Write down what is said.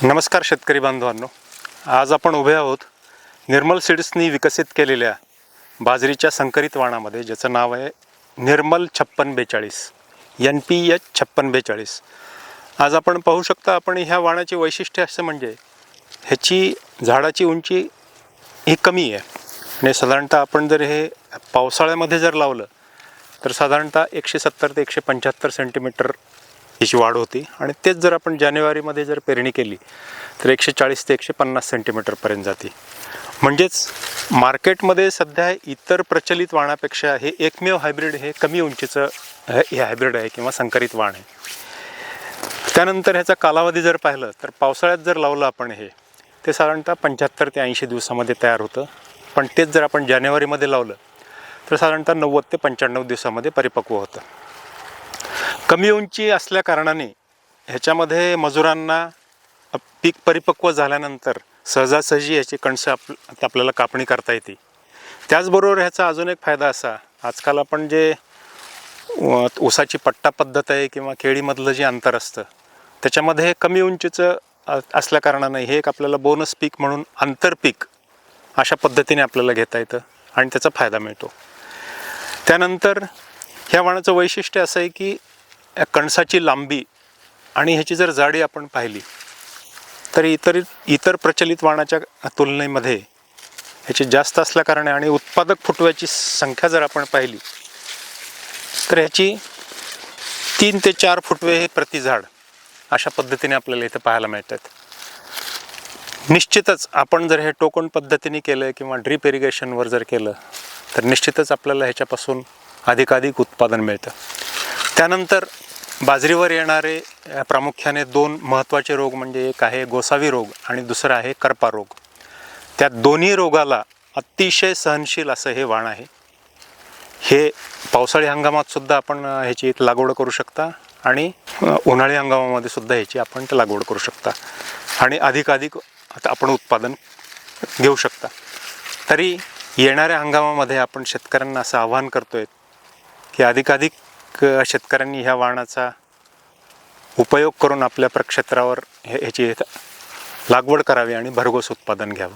नमस्कार शेतकरी बांधवांनो, आज आपण उभे आहोत निर्मल सीड्सनी विकसित केलेल्या बाजरीच्या संकरित वाणामध्ये, ज्याचं नाव आहे निर्मल 5642 NPH 5642. आज आपण पाहू शकता, आपण ह्या वाणाची वैशिष्ट्य असं म्हणजे ह्याची झाडाची उंची ही कमी आहे आणि साधारणतः आपण जर हे पावसाळ्यामध्ये जर लावलं तर साधारणतः 170 ते 175 सेंटीमीटर याची वाढ होती आणि तेच जर आपण जानेवारीमध्ये जर पेरणी केली तर 140 ते 150 सेंटीमीटरपर्यंत जाते. म्हणजेच मार्केटमध्ये सध्या इतर प्रचलित वाणापेक्षा हे एकमेव हायब्रिड हे कमी उंचीचं हे हायब्रिड आहे किंवा संकरित वाण आहे. त्यानंतर ह्याचा कालावधी जर पाहिलं तर पावसाळ्यात जर लावलं आपण हे ते साधारणतः 75 ते 80 दिवसामध्ये तयार होतं, पण तेच जर आपण जानेवारीमध्ये लावलं तर साधारणतः 90 ते 95 दिवसामध्ये परिपक्व होतं. कमी उंची असल्या कारणाने ह्याच्यामध्ये मजुरांना पीक परिपक्व झाल्यानंतर सहजासहजी ह्याची कणसं आपल्याला कापणी करता येते. त्याचबरोबर ह्याचा अजून एक फायदा असा, आजकाल आपण जे ऊसाची पट्टा पद्धत आहे किंवा केळीमधलं जे अंतर असतं त्याच्यामध्ये कमी उंचीचं असल्या कारणाने हे एक आपल्याला बोनस पीक म्हणून आंतरपीक अशा पद्धतीने आपल्याला घेता येतं आणि त्याचा फायदा मिळतो. त्यानंतर ह्या वाणाचं वैशिष्ट्य असं आहे की कणसाची लांबी आणि ह्याची जर जाडी आपण पाहिली तर इतर प्रचलित वाणाच्या तुलनेमध्ये ह्याची जास्त असल्याकारणे आणि उत्पादक फुटव्याची संख्या जर आपण पाहिली तर ह्याची 3 ते 4 फुटवे हे प्रति झाड अशा पद्धतीने आपल्याला इथं पाहायला मिळतात. निश्चितच आपण जर हे टोकन पद्धतीने केलं किंवा ड्रीप इरिगेशनवर जर केलं तर निश्चितच आपल्याला ह्याच्यापासून अधिकाधिक उत्पादन मिळतं. त्यानंतर बाजरीवर येणारे प्रामुख्याने 2 महत्त्वाचे रोग म्हणजे एक आहे गोसावी रोग आणि दुसरा आहे करपा रोग. त्या दोन्ही रोगाला अतिशय सहनशील असं हे वाण आहे. हे पावसाळी हंगामात सुद्धा आपण ह्याची लागवड करू शकता आणि उन्हाळी हंगामामध्ये सुद्धा ह्याची आपण लागवड करू शकता आणि अधिकाधिक आपण उत्पादन घेऊ शकता. तरी येणाऱ्या हंगामामध्ये आपण शेतकऱ्यांना असं आवाहन करतोय की अधिकाधिक शेतकऱ्यांनी ह्या वाणाचा उपयोग करून आपल्या प्रक्षेत्रावर ह्याची लागवड करावी आणि भरघोस उत्पादन घ्यावं.